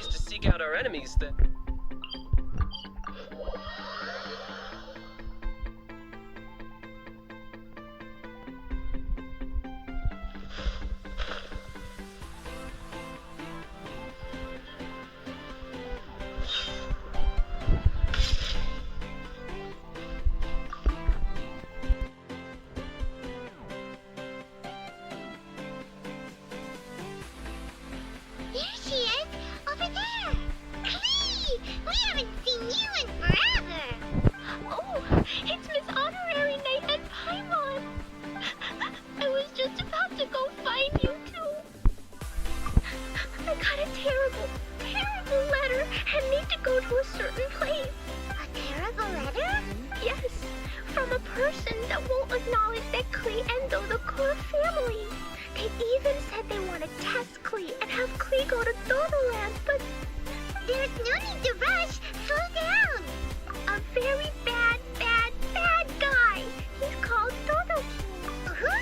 ways to seek out our enemies, then... There she is! Over there! Klee! We haven't seen you in forever! Oh, it's Miss Honorary Knight and Paimon! I was just about to go find you two. I got a terrible, terrible letter and need to go to a certain place. A terrible letter? Yes, from a person that won't acknowledge that Klee and Dodoko are family. They even said they want to test Klee and have Klee go to Dodoland, but... There's no need to rush. Slow down. A very bad, bad, bad guy. He's called Dodo King. Who?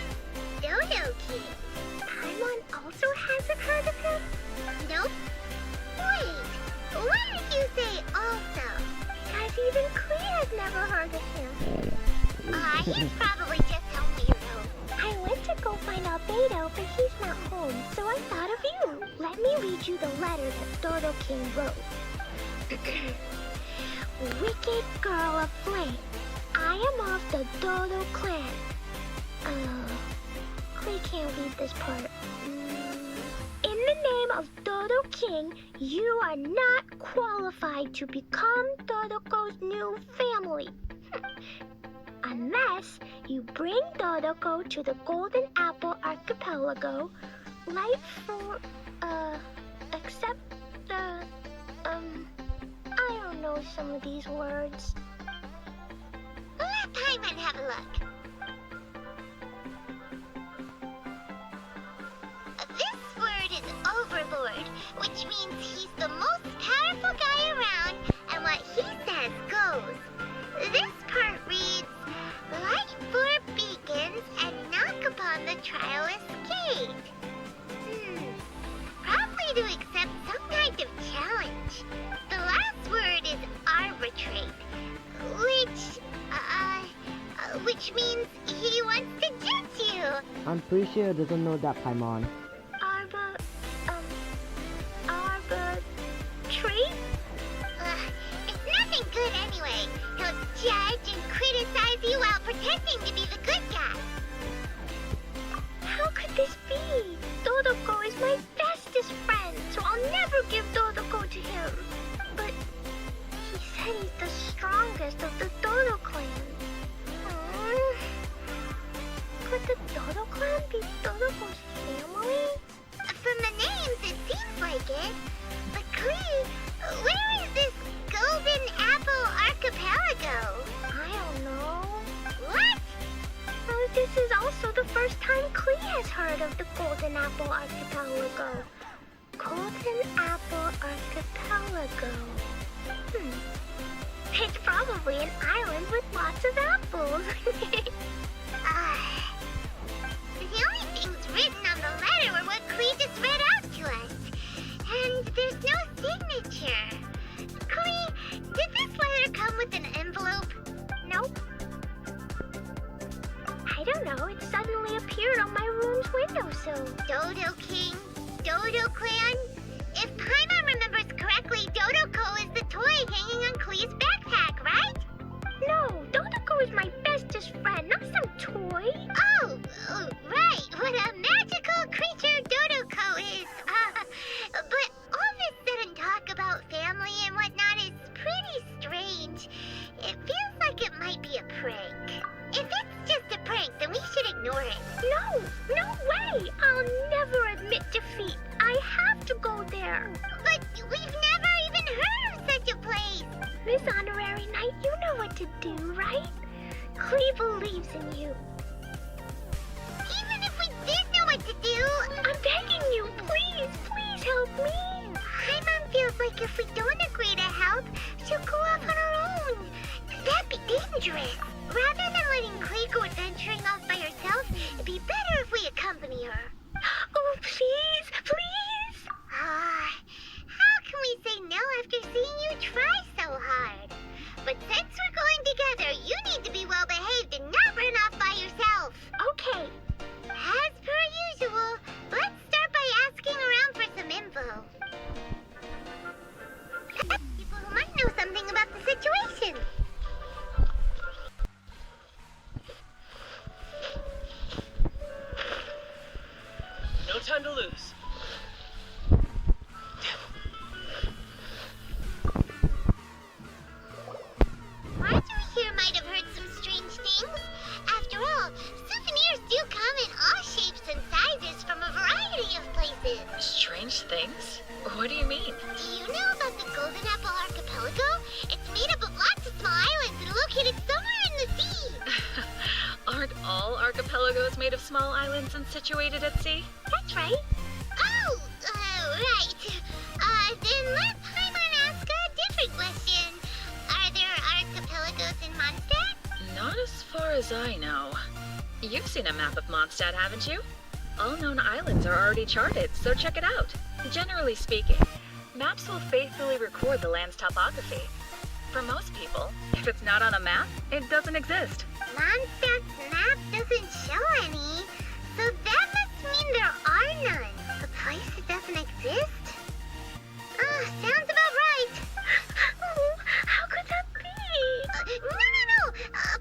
Dodo King? Paimon also hasn't heard of him? Nope. Wait, why did you say also? Because even Klee has never heard of him. He's probably just a weirdo. I went to go find Albedo, but he's not home, so I thought of you. Let me read you the letter that Dodo King wrote. Wicked girl of flame, I am of the Dodo clan. Klee can't read this part. In the name of Dodo King, you are not qualified to become Dodoko's new family. Unless you bring Dodoko to the Golden Apple Archipelago, except the, I don't know some of these words. Let Paimon have a look. This word is Overlord, which means he's the most powerful guy around, and what he says goes. This part reads, light 4 beacons and knock upon the trialist gate. Probably to accept some kind of challenge. The last word is arbitrate, which means he wants to judge you. I'm pretty sure he doesn't know that, Paimon. Arbitrate? It's nothing good anyway. He'll judge and criticize you while pretending to be the good guy. How could this be? Dodoko is my bestest friend, so I'll never give Dodoko to him. But he said he's the strongest of the Dodo clan. Could the Dodo clan be Dodoko's family? From the names, it seems like it. But Klee, where is this Golden Apple Archipelago? I don't know. What? This is also the first time Klee has heard of the Golden Apple Archipelago. Golden Apple Archipelago. It's probably an island with lots of apples. The only things written on the letter were what Klee just read out to us. And there's no signature. Klee, did this letter come with an envelope? Nope. I don't know, it suddenly appeared on my room's windowsill. Dodo King, Dodo Clan? If Paimon remembers correctly, Dodoko is the toy hanging on Klee's backpack, right? No, Dodoko is my bestest friend, not some toy. Oh, right, what a magical creature Dodoko is. But all this sudden talk about family and whatnot is pretty strange. It feels like it might be a prank. If it's just a prank, then we should ignore it. No way! I'll never admit defeat. I have to go there. But we've never even heard of such a place. Miss Honorary Knight, you know what to do, right? Klee believes in you. Even if we did know what to do, I'm begging you, please help me. Paimon feels like if we don't agree to help, she'll go off on her own. That'd be dangerous. Rather than letting Klee go adventuring off by herself, it'd be better if we accompany her. Oh, please! How can we small islands and situated at sea? That's right. Oh, right. Then let Paimon ask a different question. Are there archipelagos in Mondstadt? Not as far as I know. You've seen a map of Mondstadt, haven't you? All known islands are already charted, so check it out. Generally speaking, maps will faithfully record the land's topography. For most people, if it's not on a map, it doesn't exist. Mondstadt's map doesn't show any, so that must mean there are none. A place that doesn't exist? Sounds about right. Oh, how could that be? No.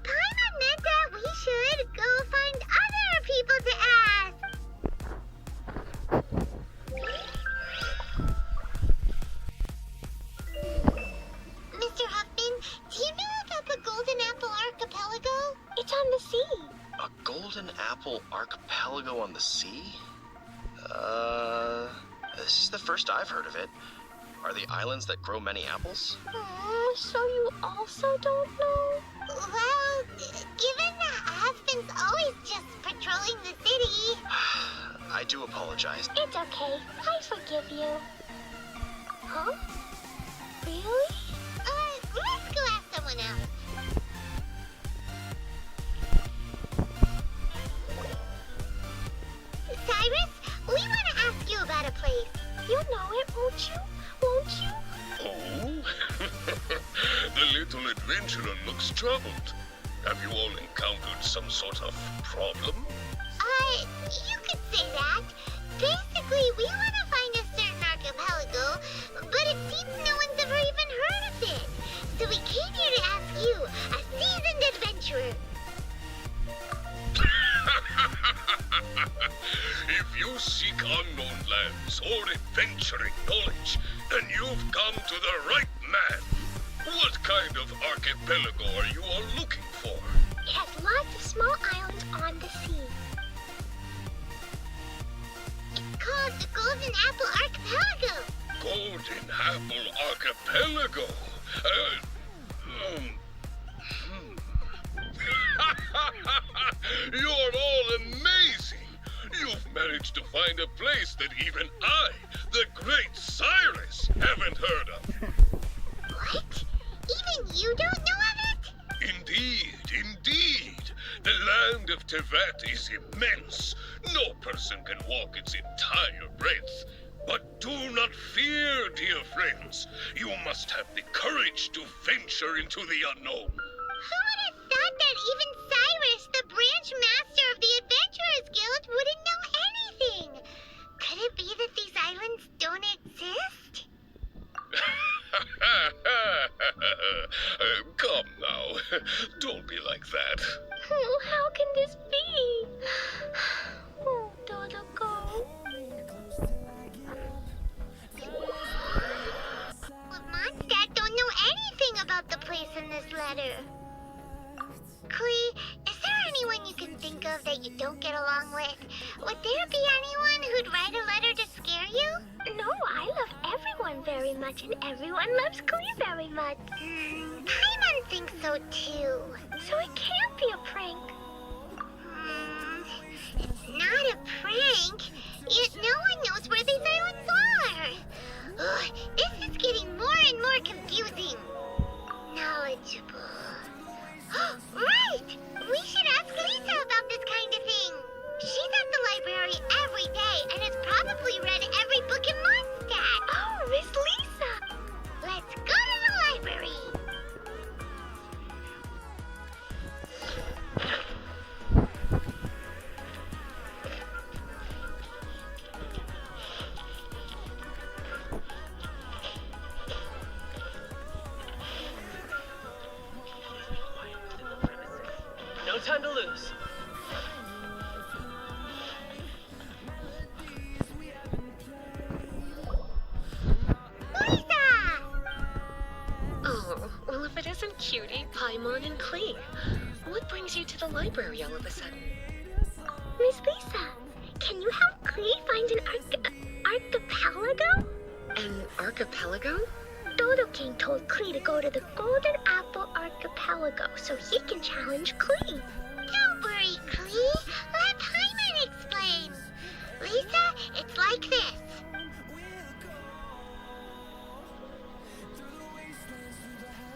Paimon meant that we should go find other people to ask. Mr. Huffman, do you know about the Golden Apple Archipelago? It's on the sea. A golden apple archipelago on the sea? This is the first I've heard of it. Are the islands that grow many apples? So you also don't know? Well, given that Aspen's always just patrolling the city. I do apologize. It's okay. I forgive you. Huh? Really? Let's go ask someone else. Cyrus, we want to ask you about a place. You'll know it, won't you? Won't you? Oh? The little adventurer looks troubled. Have you all encountered some sort of problem? You could say that. Basically, we want to find a certain archipelago, but it seems no one's ever even heard of it. So we came here to ask you, a seasoned adventurer. If you seek unknown lands or adventuring knowledge, then you've come to the right man. What kind of archipelago are you all looking for? It has lots of small islands on the sea. It's called the Golden Apple Archipelago. Golden Apple Archipelago? You're all amazing! You've managed to find a place that even I, the great Cyrus, haven't heard of. What? Even you don't know of it? Indeed. The land of Tevat is immense. No person can walk its entire breadth. But do not fear, dear friends. You must have the courage to venture into the unknown. Who would have thought that even Cyrus, the branch master of the Adventurers Guild, wouldn't know anything? Could it be that these islands don't exist? Come now. Don't be like that. Oh, how can this be? Oh, Dodo, go. But Mondstadt don't know anything about the place in this letter. Klee, is there anyone you can think of that you don't get along with? Would there be anyone who'd write a letter to scare you? No, I love everyone very much, and everyone loves Klee very much. Paimon thinks so too. So it can't be a prank. It's not a prank. Yet no one knows where these islands are. Ugh, this is getting more and more confusing. Knowledgeable. Right! We should ask Lisa about this kind of thing. She's at the library every day and has probably read every book in Mondstadt. Oh, Miss Lisa! Let's go to the library. No time to lose. Lisa! Oh, well if it isn't Cutie, Paimon, and Klee. What brings you to the library all of a sudden? Miss Lisa, can you help Klee find an archipelago? An archipelago? Dodo King told Klee to go to the Golden Apple Archipelago so he can challenge Klee. Don't worry, Klee. Let Paimon like this.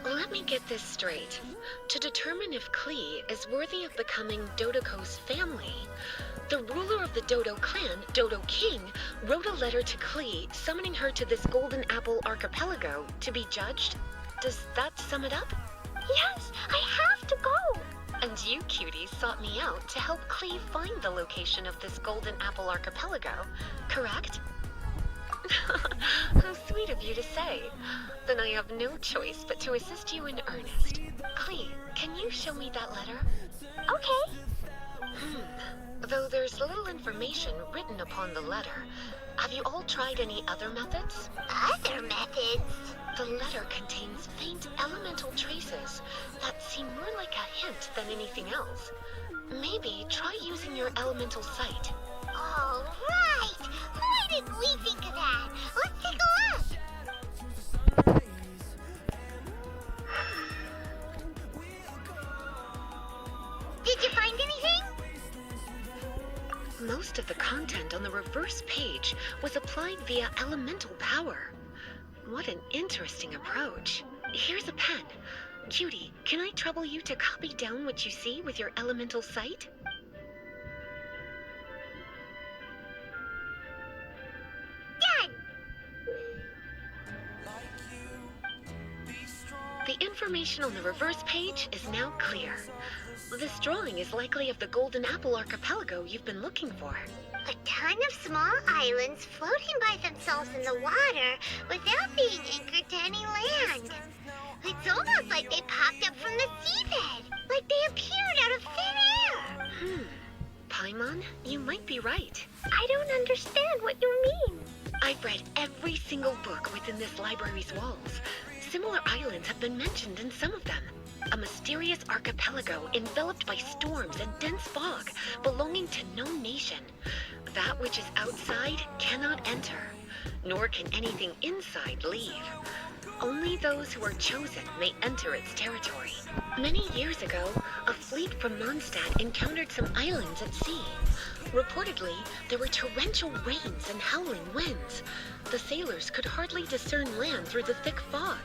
Let me get this straight. To determine if Klee is worthy of becoming Dodoko's family, the ruler of the Dodo clan, Dodo King, wrote a letter to Klee summoning her to this Golden Apple archipelago to be judged. Does that sum it up? Yes, I have to go. And you cuties sought me out to help Klee find the location of this Golden Apple archipelago, correct? How sweet of you to say. Then I have no choice but to assist you in earnest. Klee, can you show me that letter? Okay. Though there's little information written upon the letter, have you all tried any other methods? Other methods? The letter contains faint elemental traces that seem more like a hint than anything else. Maybe try using your elemental sight. All right. Why didn't we think of that? Let's take a look. Did you find anything? Most of the content on the reverse page was applied via elemental power. What an interesting approach. Here's a pen. Cutie, can I trouble you to copy down what you see with your elemental sight? Done. The information on the reverse page is now clear. This drawing is likely of the Golden Apple archipelago you've been looking for. A ton of small islands floating by themselves in the water without being anchored to any land. It's almost like they popped up from the seabed, like they appeared out of thin air. Paimon, you might be right. I don't understand what you mean. I've read every single book within this library's walls. Similar islands have been mentioned in some of them. A mysterious archipelago enveloped by storms and dense fog, belonging to no nation. That which is outside cannot enter, nor can anything inside leave. Only those who are chosen may enter its territory. Many years ago, a fleet from Mondstadt encountered some islands at sea. Reportedly, there were torrential rains and howling winds. The sailors could hardly discern land through the thick fog.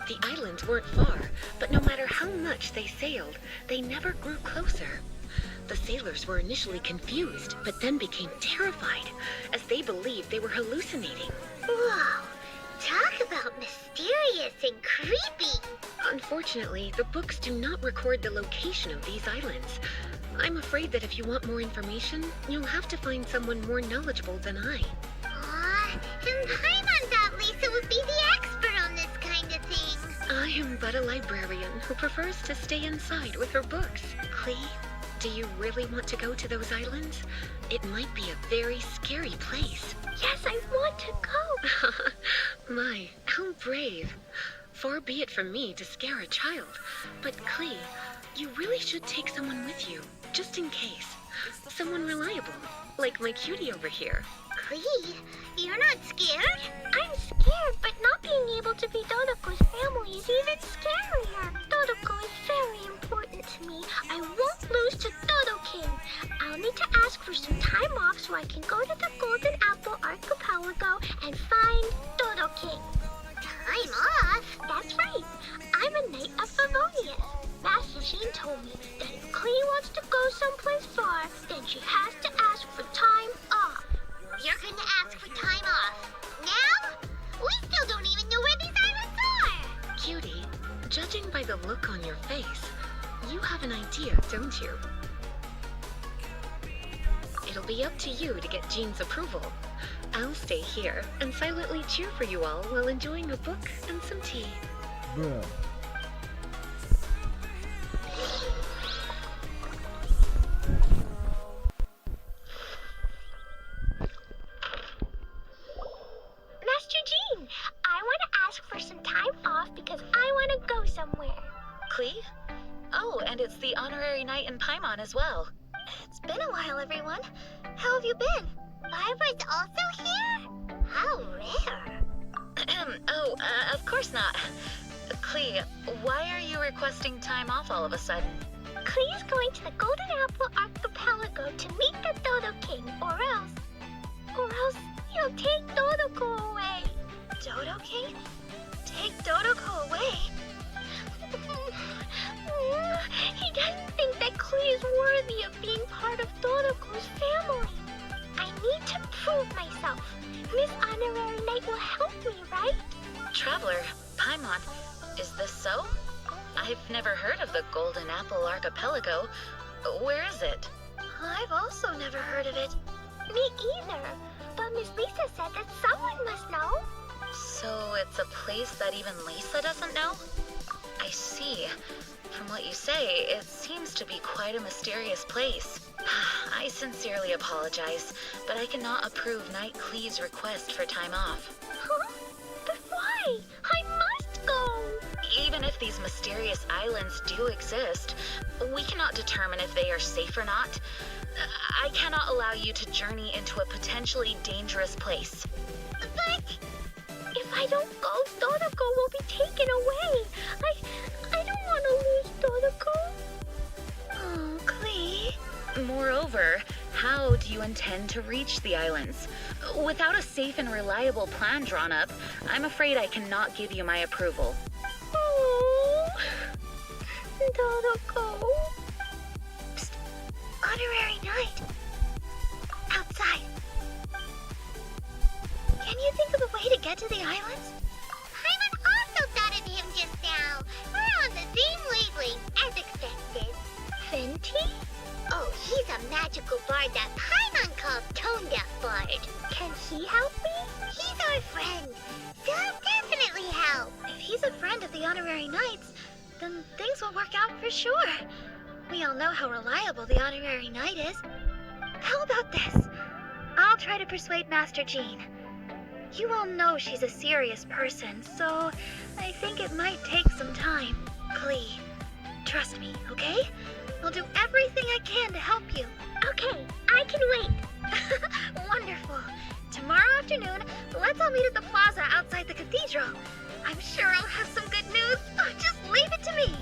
The islands weren't far, but no matter how much they sailed, they never grew closer. The sailors were initially confused, but then became terrified, as they believed they were hallucinating. Whoa, talk about mysterious and creepy. Unfortunately, the books do not record the location of these islands. I'm afraid that if you want more information, you'll have to find someone more knowledgeable than I. And Paimon thought Lisa would be the expert on this kind of thing. I am but a librarian who prefers to stay inside with her books. Klee, do you really want to go to those islands? It might be a very scary place. Yes, I want to go. My, how brave. Far be it from me to scare a child. But Klee, you really should take someone with you, just in case. Someone reliable, like my cutie over here. Klee, you're not scared? I'm scared, but not being able to be Dodoko's family is even scarier. Dodoko is very important to me. I won't lose to Dodo King. I'll need to ask for some time off so I can go to the Golden Apple Archipelago and find Dodo King. Time off? That's right. I'm a knight of Favonius. Master Jean told me that if Klee wants to go someplace far, then she has to ask for time off. You're gonna ask for time off. Now? We still don't even know where these islands are. Cutie, judging by the look on your face, you have an idea, don't you? It'll be up to you to get Jean's approval. I'll stay here and silently cheer for you all while enjoying a book and some tea. Bruh. Master Jean, I want to ask for some time off because I want to go somewhere. Klee? Oh, and it's the honorary knight in Paimon as well. It's been a while, everyone. How have you been? Barbara's also here? How rare. Of course not. Klee, why are you requesting time off all of a sudden? Klee is going to the Golden Apple Archipelago to meet the Dodo King, or else He'll take Dodoko away. Dodoke? Take Dodoko away? He doesn't think that Klee is worthy of being part of Dodoko's family. I need to prove myself. Miss Honorary Knight will help me, right? Traveler, Paimon, is this so? I've never heard of the Golden Apple Archipelago. Where is it? I've also never heard of it. Me either. But Miss Lisa said that someone must know. So it's a place that even Lisa doesn't know? I see. From what you say, it seems to be quite a mysterious place. I sincerely apologize, but I cannot approve Knight Klee's request for time off. Huh? But why? I must go. Even if these mysterious islands do exist, we cannot determine if they are safe or not. I cannot allow you to journey into a potentially dangerous place. But if I don't go, Dodoko will be taken away. I don't want to lose Dodoko. Oh, Klee. Moreover, how do you intend to reach the islands? Without a safe and reliable plan drawn up, I'm afraid I cannot give you my approval. Oh, Dodoko. Psst. Honorary Knight. Outside. Can you think of a way to get to the islands? Paimon also thought of him just now. We're on the same wavelength, as expected. Fenty? Oh, he's a magical bard that Paimon calls Tone Deaf Bard. Can he help me? He's our friend. So he'll definitely help. If he's a friend of the Honorary Knights, then things will work out for sure. We all know how reliable the Honorary Knight is. How about this? I'll try to persuade Master Jean. You all know she's a serious person, so I think it might take some time. Klee, trust me, okay? I'll do everything I can to help you. Okay, I can wait. Wonderful. Tomorrow afternoon, let's all meet at the plaza outside the cathedral. I'm sure I'll have some good news. Oh, just leave it to me.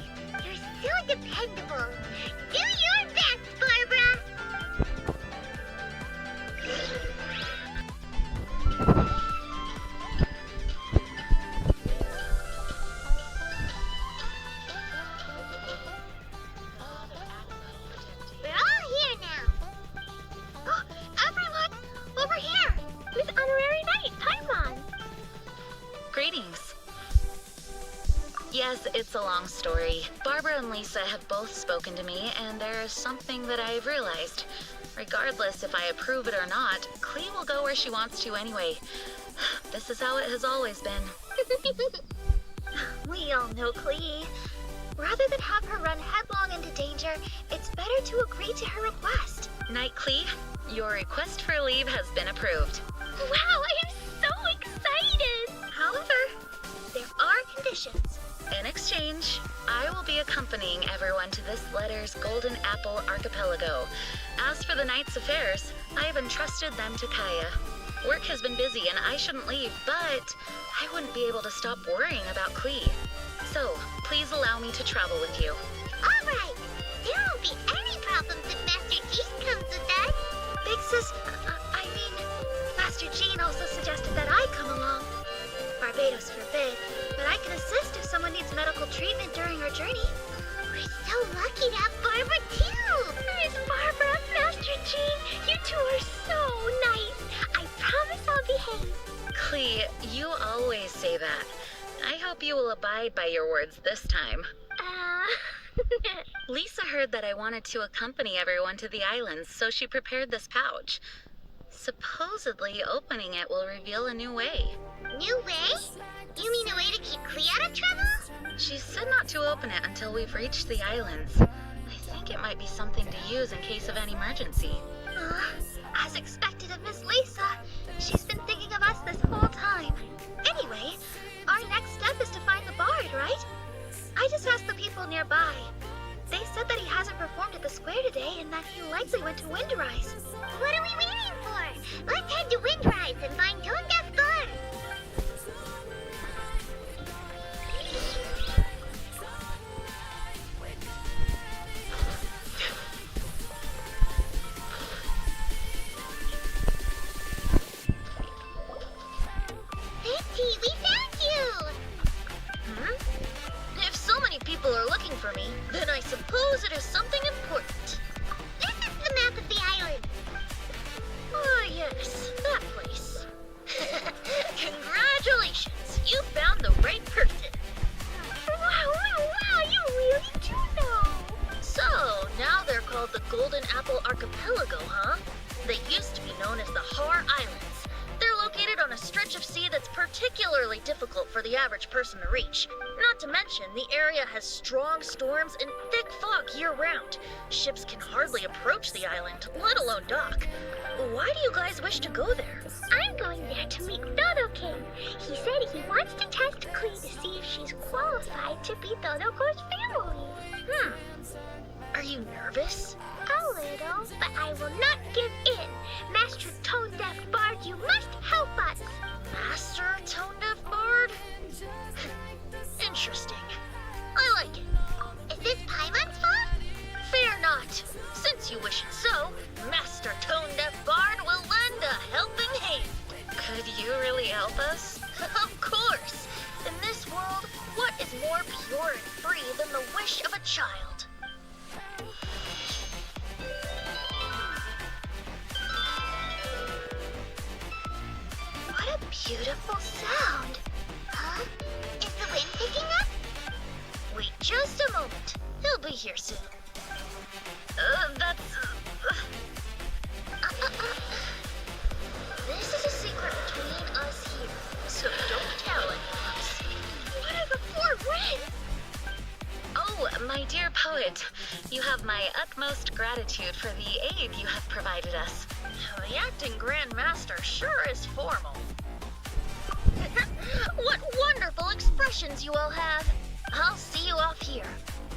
You're so dependable. Do your best, Barbara. We're all here now. Oh, everyone, over here. Miss Honorary Knight, Paimon. Greetings. Yes, it's a long story. Barbara and Lisa have both spoken to me, and there is something that I've realized. Regardless if I approve it or not, Klee will go where she wants to anyway. This is how it has always been. We all know Klee. Rather than have her run headlong into danger, it's better to agree to her request. Knight Klee, your request for leave has been approved. Wow, I am so excited! However, there are conditions. In exchange, I will be accompanying everyone to this letter's Golden Apple Archipelago. As for the Knight's affairs, I have entrusted them to Kaya. Work has been busy and I shouldn't leave, but I wouldn't be able to stop worrying about Klee. So, please allow me to travel with you. All right. There won't be any problems if Master Jean comes with us. Big Sis, I mean, Master Jean also suggested that I come along. Barbados forbid, but I can assist if someone needs medical treatment during our journey. We're so lucky to have Barbara too. Miss Barbara, Master Jean, you two are so nice. I promise I'll behave. Klee, you always say that. I hope you will abide by your words this time. Lisa heard that I wanted to accompany everyone to the islands, so she prepared this pouch. Supposedly, opening it will reveal a new way. New way? You mean a way to keep Klee out of trouble? She said not to open it until we've reached the islands. I think it might be something to use in case of an emergency. As expected of Miss Lisa, she's been thinking of us this whole time. Anyway, our next step is to find the bard, right? I just asked the people nearby. They said that he hasn't performed at the square today and that he likely went to Windrise. What are we waiting for? Let's head to Windrise and find Tone Deaf Bard. average person to reach. Not to mention, the area has strong storms and thick fog year-round. Ships can hardly approach the island, let alone dock. Why do you guys wish to go there? I'm going there to meet Dodo King. He said he wants to test Klee to see if she's qualified to be Dodoko's family. Are you nervous? A little, but I will not give in. Master Tone Deaf Bard, you must help us. Master Tone Deaf Bard? Interesting. I like it. Is this Paimon's fault? Fear not. Since you wish it so, Master Tone Deaf Bard will lend a helping hand. Could you really help us? Of course. In this world, what is more pure and free than the wish of a child? What a beautiful sound. Huh? Is the wind picking up? Wait just a moment. He'll be here soon. This is a secret between us here, so don't tell anyone else. What are the four winds? Oh, my dear poet, you have my utmost gratitude for the aid you have provided us. The acting Grand Master sure is formal. What wonderful expressions you all have. I'll see you off here.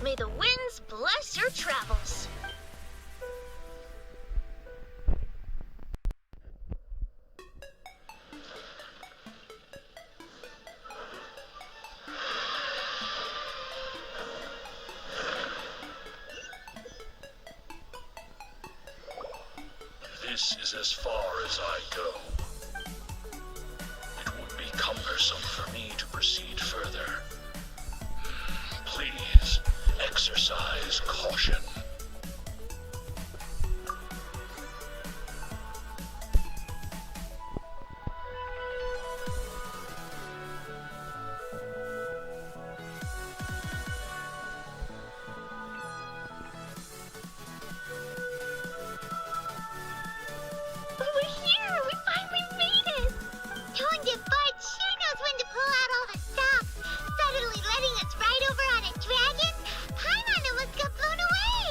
May the winds bless your travels. This is as far as I go. It would be cumbersome for me to proceed further. Please, exercise caution. We're here! We finally made it! Tone Deaf Bard sure knows when to pull out all the stops. Suddenly letting us ride over on a dragon? Paimon almost got blown away!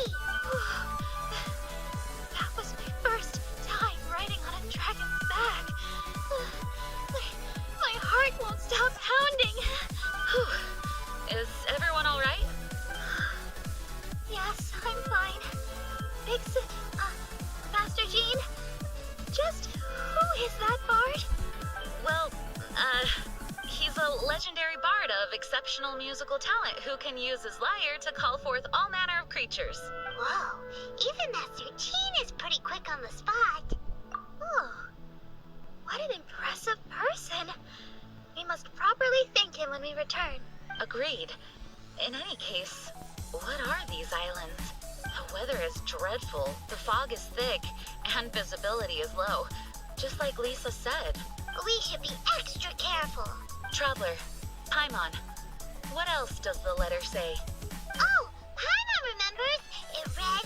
That was my first time riding on a dragon's back. My heart won't stop pounding. Is everyone all right? Yes, I'm fine. Master Jean? Just who is that bard? Well, he's a legendary bard of exceptional musical talent who can use his lyre to call forth all manner of creatures. Whoa, even Master Jean is pretty quick on the spot. Oh, what an impressive person. We must properly thank him when we return. Agreed. In any case, what are these islands? The weather is dreadful, the fog is thick, and visibility is low, just like Lisa said. We should be extra careful. Traveler, Paimon, what else does the letter say? Oh, Paimon remembers. It read,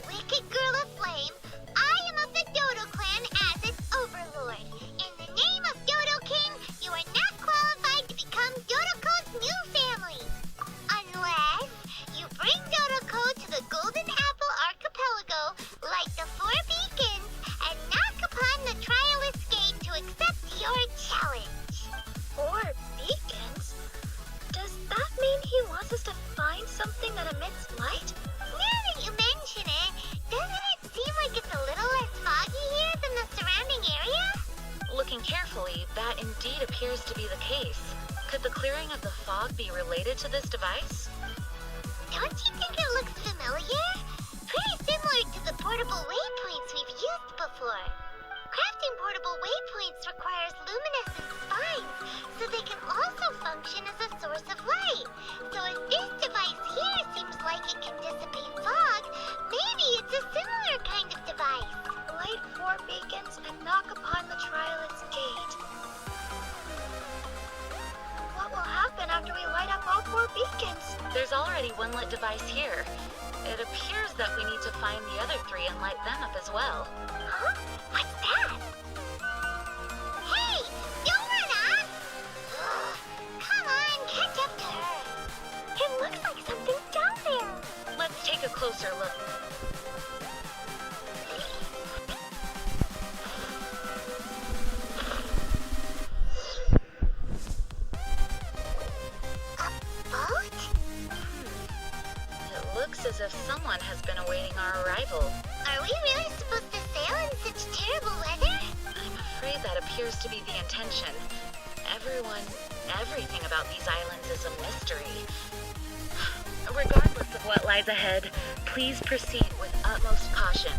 Wicked Girl of Flame, I am of the Dodo clan as its overlord. In the name of Dodo King, you are not qualified to become Dodoko's new family. Unless you bring Dodoko to the Golden Apple Archipelago, like the Four Beacons, and knock upon the Trialist Gate to accept your challenge. 4 beacons? Does that mean he wants us to find something that emits light? Now that you mention it, doesn't it seem like it's a little less foggy here than the surrounding area? Looking carefully, that indeed appears to be the case. Could the clearing of the fog be related to this device? Don't you think it looks familiar? Pretty similar to the portable waypoints we've used before. Crafting portable waypoints requires luminescent spines, so they can also function as a source of light. So if this device here seems like it can dissipate fog, maybe it's a similar kind of device. Light 4 beacons and knock upon the Trialist's Gate. What will happen after we light up all 4 beacons? There's already one lit device here. It appears that we need to find the other 3 and light them up as well. Huh? What's that? Hey! Don't run off! Come on! closer look. Boat? It looks as if someone has been awaiting our arrival. Are we really supposed to sail in such terrible weather? I'm afraid that appears to be the intention. Everything about these islands is a mystery. Regardless of what lies ahead, please proceed with utmost caution.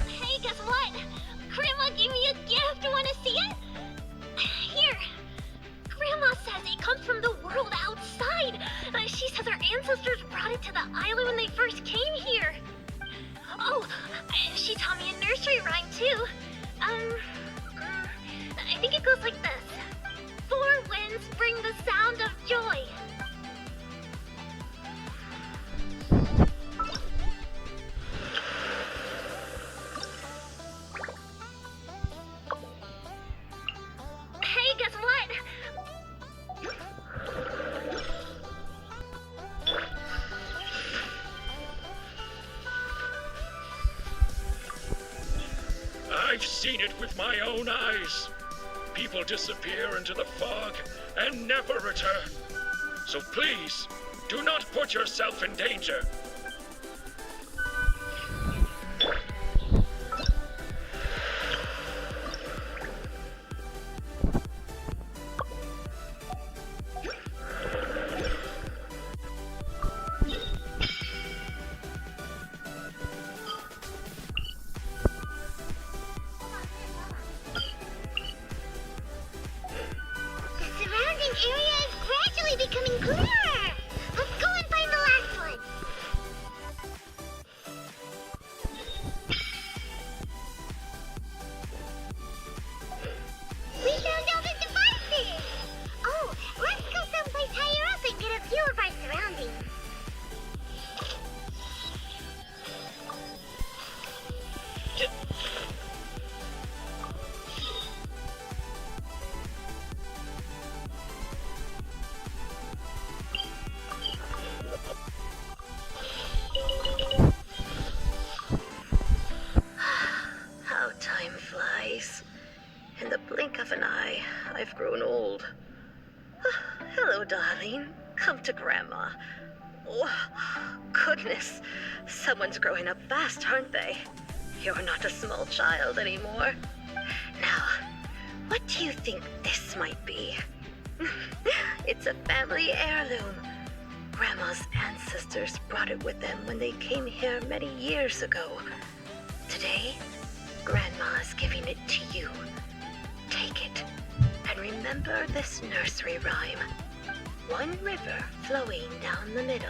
Hey, guess what? Grandma gave me a gift. Wanna see it? Here. Grandma says it comes from the world outside. She says our ancestors brought it to the island when they first came here. Oh, she taught me a nursery rhyme too. I think it goes like this. Four winds bring the sound of joy. Hey, guess what? I've seen it with my own eyes. People disappear into the fog and never return. So please, do not put yourself in danger. The surrounding area is gradually becoming clearer. Let's go and find the last one. We found all the devices. Oh, let's go someplace higher up and get a view of our surroundings. How time flies. In the blink of an eye, I've grown old. Hello, darling. Come to Grandma. Oh, goodness. Someone's growing up fast, aren't they? You're not a small child anymore. Now, what do you think this might be? It's a family heirloom. Grandma's ancestors brought it with them when they came here many years ago. Today, Grandma is giving it to you. Take it, and remember this nursery rhyme. One river flowing down the middle.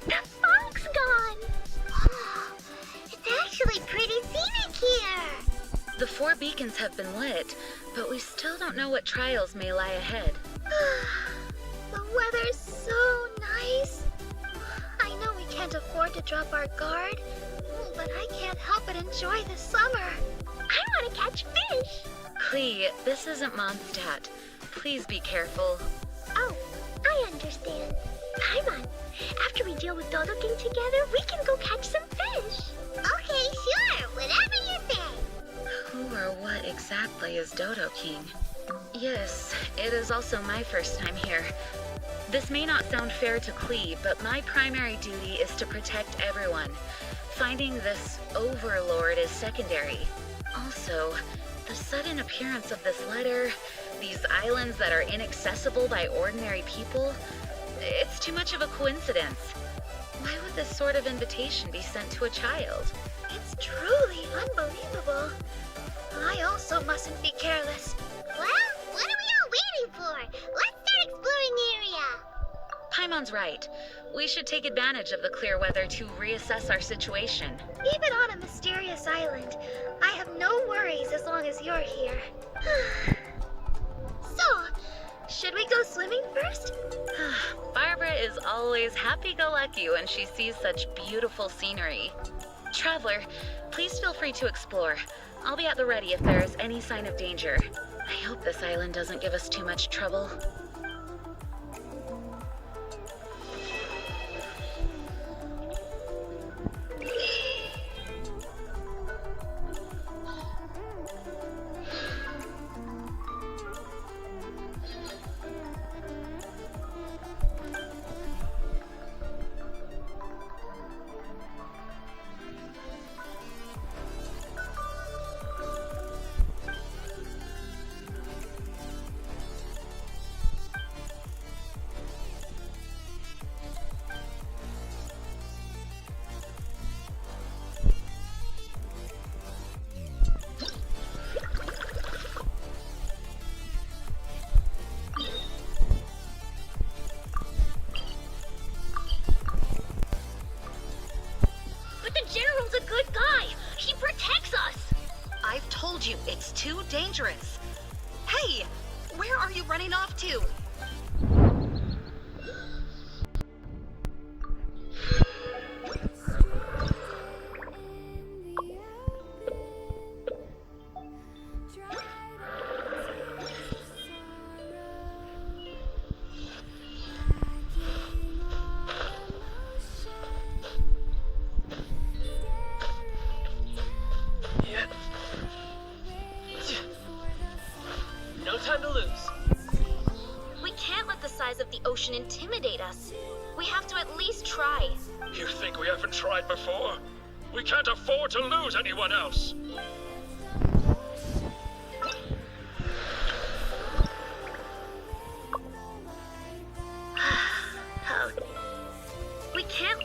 The fog's gone. It's actually pretty scenic here. The 4 beacons have been lit, but we still don't know what trials may lie ahead. The weather's so nice. I know we can't afford to drop our guard, but I can't help but enjoy the summer. I want to catch fish. Klee, this isn't Mondstadt. Please be careful. Oh, I understand. Paimon, after we deal with Dodo King together, we can go catch some fish. Okay, sure. Whatever you say. Who or what exactly is Dodo King? Yes, it is also my first time here. This may not sound fair to Klee, but my primary duty is to protect everyone. Finding this overlord is secondary. Also, the sudden appearance of this letter, these islands that are inaccessible by ordinary people, it's too much of a coincidence. Why would this sort of invitation be sent to a child? It's truly unbelievable. I also mustn't be careless. Well, what are we all waiting for? Let's start exploring the area. Paimon's right. We should take advantage of the clear weather to reassess our situation. Even on a mysterious island, I have no worries as long as you're here. So, should we go swimming first? Barbara is always happy-go-lucky when she sees such beautiful scenery. Traveler, please feel free to explore. I'll be at the ready if there is any sign of danger. I hope this island doesn't give us too much trouble. But the General's a good guy. He protects us. I've told you, it's too dangerous. Hey, where are you running off to? No time to lose. We can't let the size of the ocean intimidate us. We have to at least try. You think we haven't tried before? We can't afford to lose anyone else. We can't.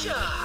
Sha!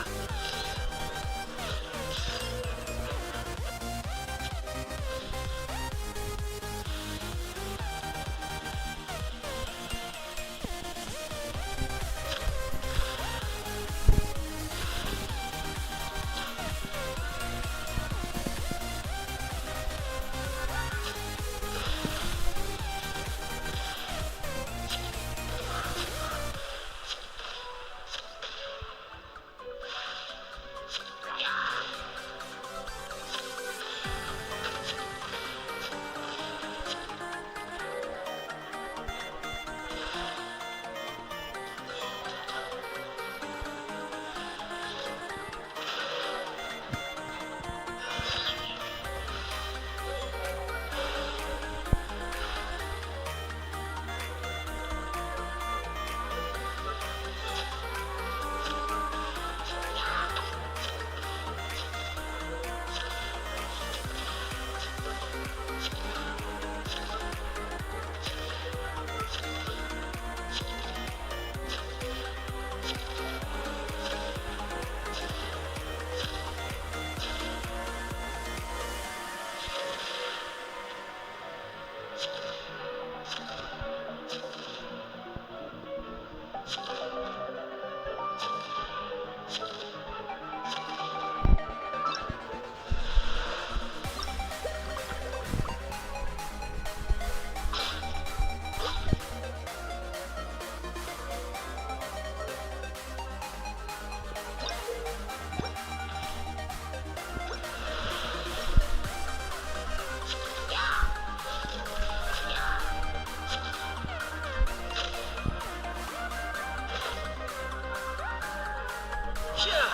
Sha!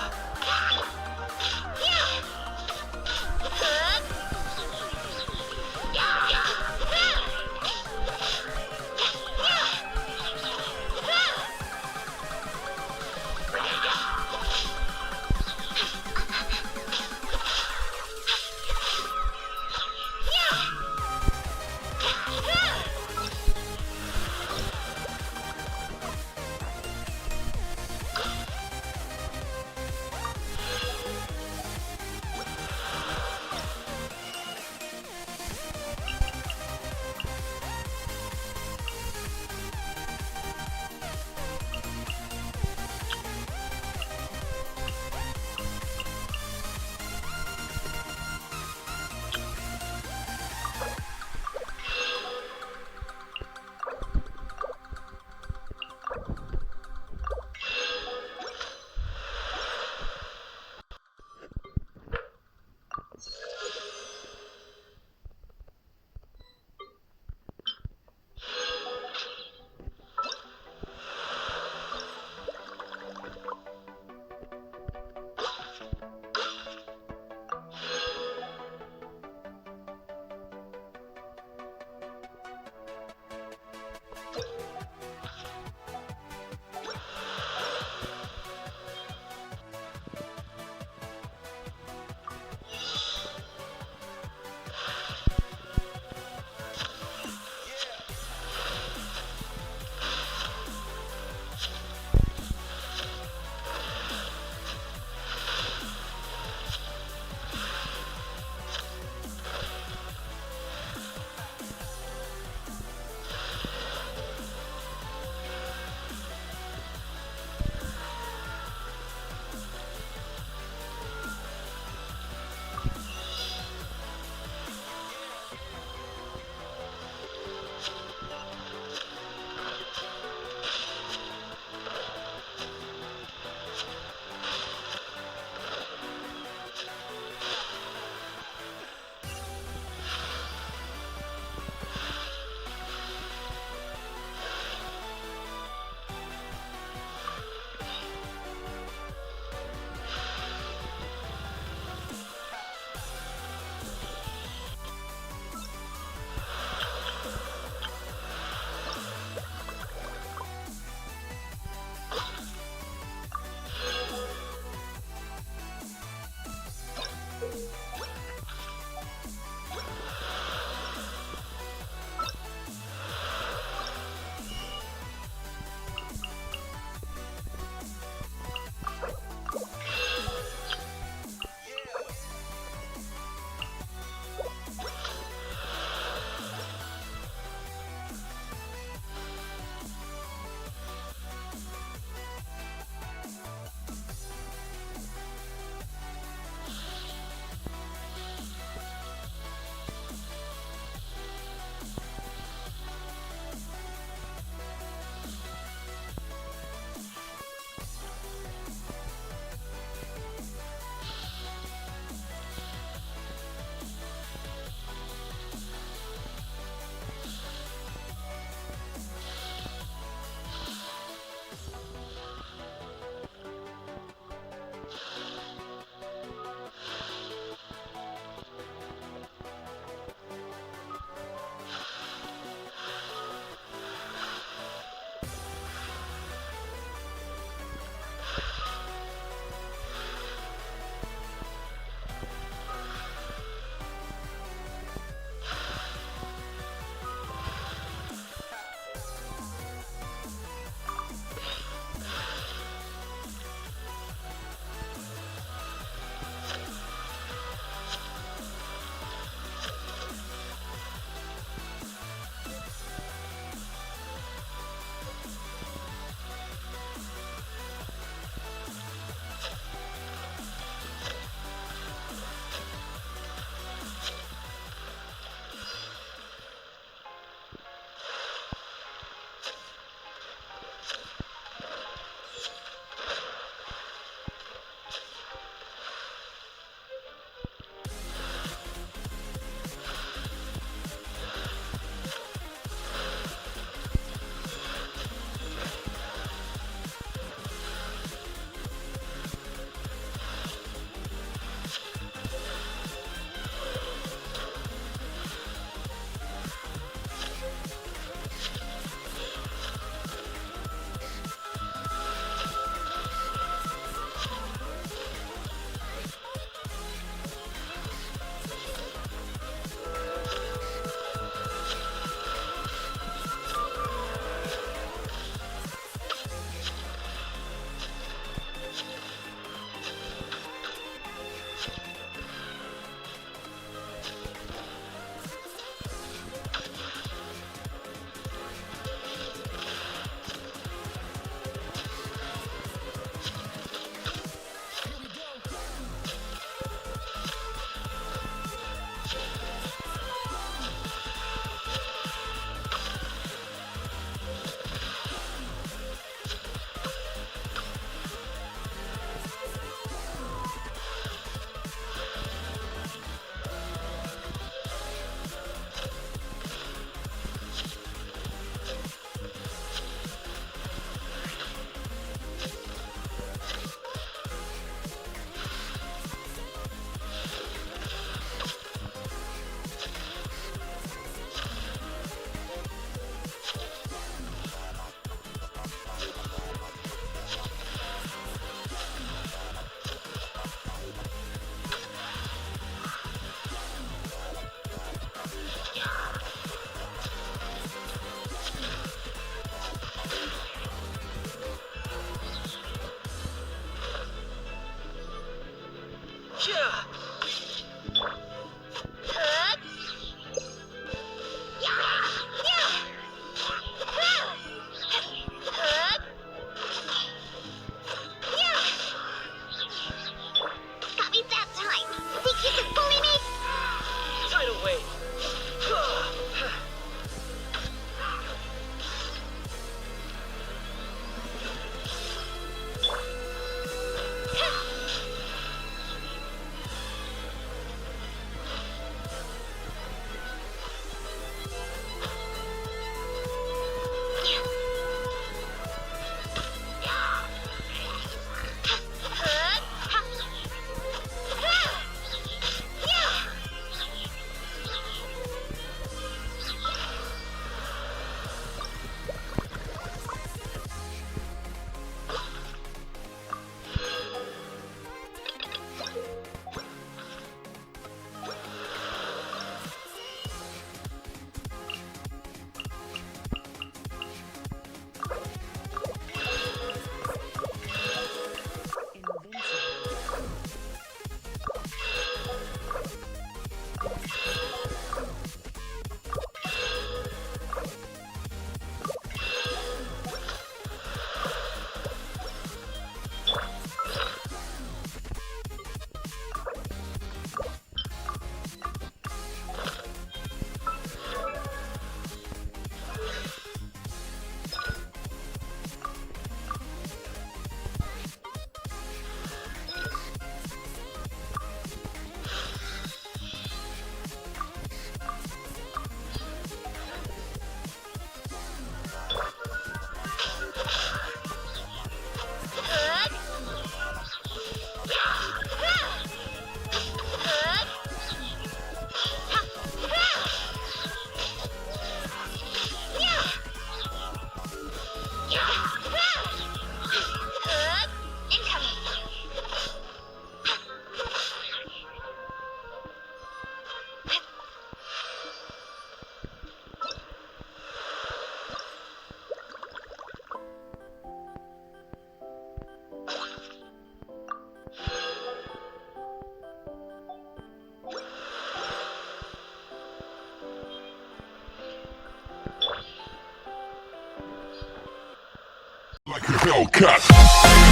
like a Hellcat.